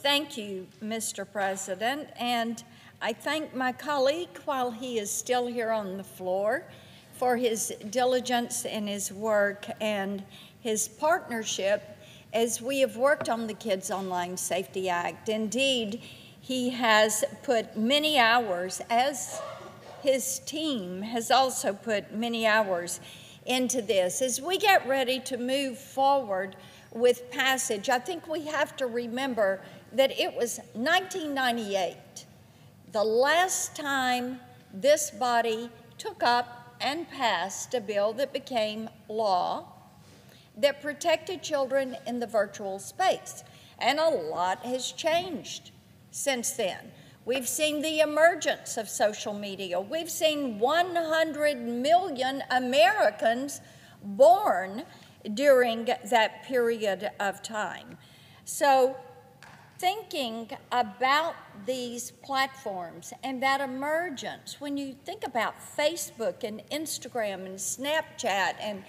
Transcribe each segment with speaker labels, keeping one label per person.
Speaker 1: Thank you, Mr. President, and I thank my colleague while he is still here on the floor for his diligence in his work and his partnership as we have worked on the Kids Online Safety Act. Indeed, he has put many hours, as his team has also put many hours into this. As we get ready to move forward with passage, I think we have to remember that it was 1998, the last time this body took up and passed a bill that became law that protected children in the virtual space. And a lot has changed since then. We've seen the emergence of social media. We've seen 100 million Americans born during that period of time. So thinking about these platforms and that emergence, when you think about Facebook and Instagram and Snapchat and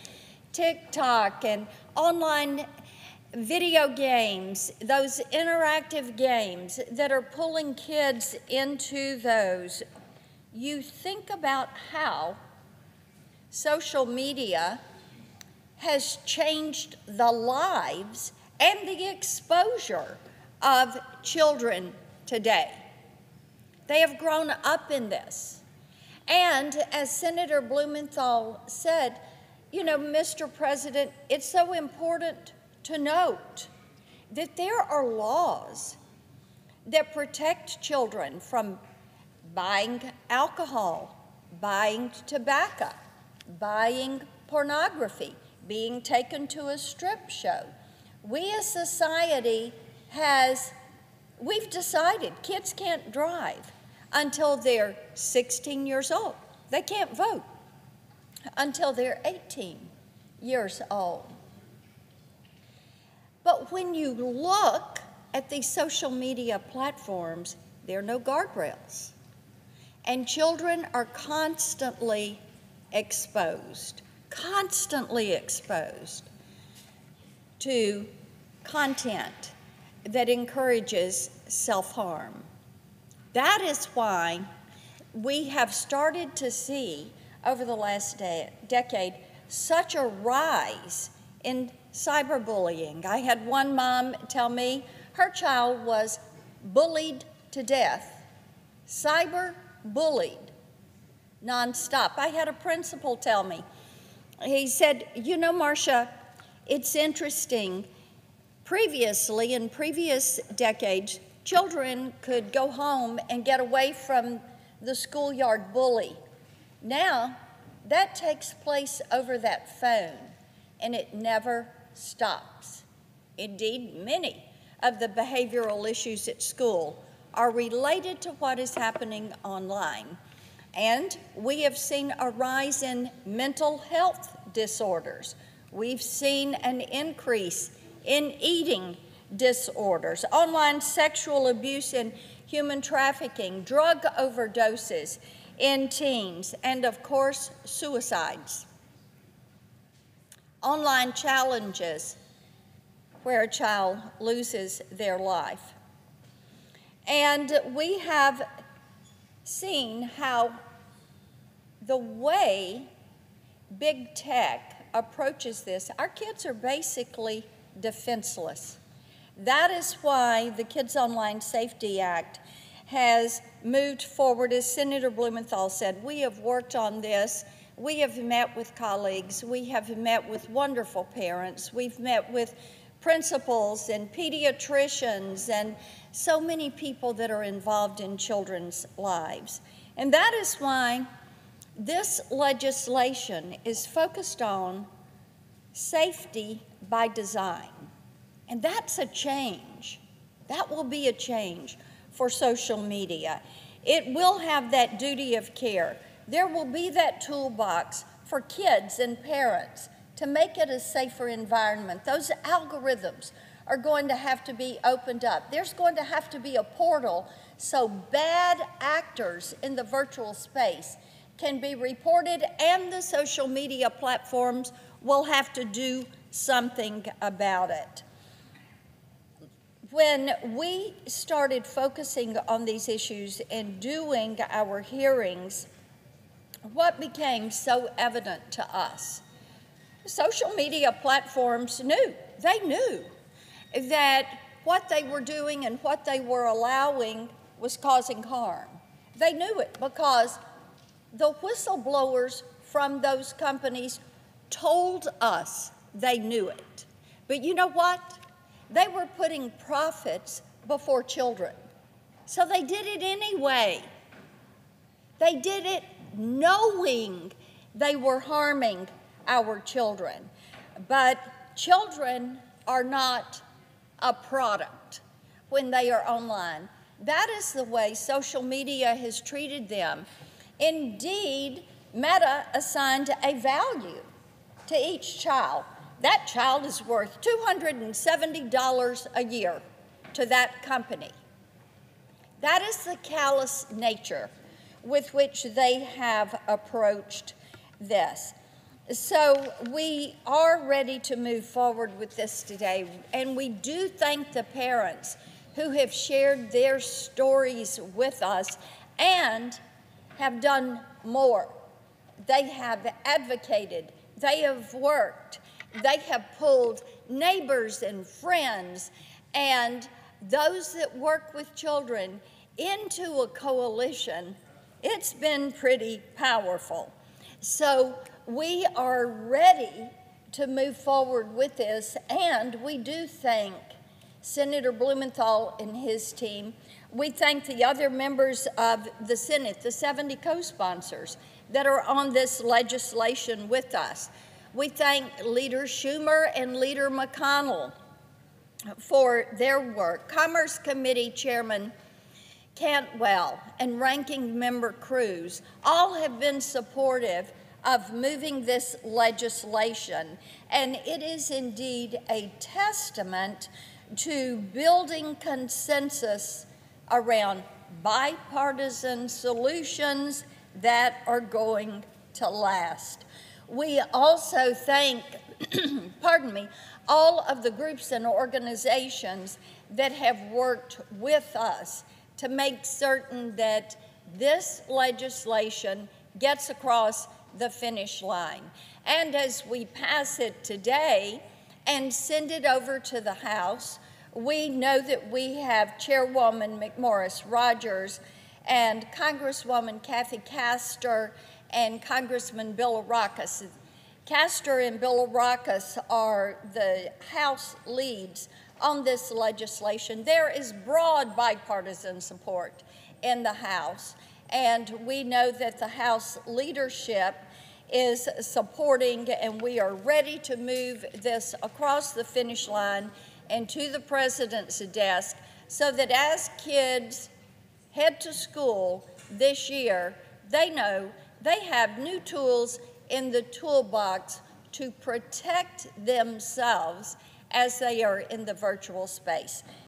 Speaker 1: TikTok and online video games, those interactive games that are pulling kids into those, you think about how social media has changed the lives and the exposure of children today. They have grown up in this. And as Senator Blumenthal said, you know, Mr. President, it's so important to note that there are laws that protect children from buying alcohol, buying tobacco, buying pornography, being taken to a strip show. We as society we've decided kids can't drive until they're 16 years old. They can't vote until they're 18 years old. But when you look at these social media platforms, there are no guardrails. And children are constantly exposed to content that encourages self-harm. That is why we have started to see over the last decade such a rise in cyberbullying. I had one mom tell me her child was bullied to death, cyber-bullied nonstop. I had a principal tell me, he said, you know, Marsha, it's interesting. Previously, in previous decades, children could go home and get away from the schoolyard bully. Now, that takes place over that phone, and it never stops. Indeed, many of the behavioral issues at school are related to what is happening online. And we have seen a rise in mental health disorders. We've seen an increase in eating disorders, online sexual abuse and human trafficking, drug overdoses in teens, and of course, suicides. Online challenges where a child loses their life. And we have seen how the way big tech approaches this, our kids are basically defenseless. That is why the Kids Online Safety Act has moved forward. As Senator Blumenthal said, we have worked on this. We have met with colleagues. We have met with wonderful parents. We've met with principals and pediatricians and so many people that are involved in children's lives. And that is why this legislation is focused on safety by design. And that's a change. That will be a change for social media. It will have that duty of care. There will be that toolbox for kids and parents to make it a safer environment. Those algorithms are going to have to be opened up. There's going to have to be a portal so bad actors in the virtual space can be reported, and the social media platforms will have to do something about it. when we started focusing on these issues and doing our hearings, what became so evident to us? Social media platforms knew that what they were doing and what they were allowing was causing harm. They knew it because the whistleblowers from those companies told us they knew it. But you know what? They were putting profits before children. So they did it anyway. They did it knowing they were harming our children. But children are not a product when they are online. That is the way social media has treated them. Indeed, Meta assigned a value to each child. That child is worth $270 a year to that company. That is the callous nature with which they have approached this. So we are ready to move forward with this today, and we do thank the parents who have shared their stories with us and have done more. They have advocated, they have worked, they have pulled neighbors and friends and those that work with children into a coalition. It's been pretty powerful. So we are ready to move forward with this, and we do thank Senator Blumenthal and his team. We thank the other members of the Senate, the 70 co-sponsors that are on this legislation with us. We thank Leader Schumer and Leader McConnell for their work. Commerce Committee Chairman Cantwell and Ranking Member Cruz all have been supportive of moving this legislation, and it is indeed a testament to building consensus around bipartisan solutions that are going to last. We also thank, all of the groups and organizations that have worked with us to make certain that this legislation gets across the finish line. And as we pass it today and send it over to the House, we know that we have Chairwoman McMorris Rogers and Congresswoman Kathy Castor and Congressman Bill Arrakis. Castor and Bill Arrakis are the House leads on this legislation. There is broad bipartisan support in the House, and we know that the House leadership is supporting, and we are ready to move this across the finish line and to the President's desk so that as kids head to school this year, they know they have new tools in the toolbox to protect themselves as they are in the virtual space.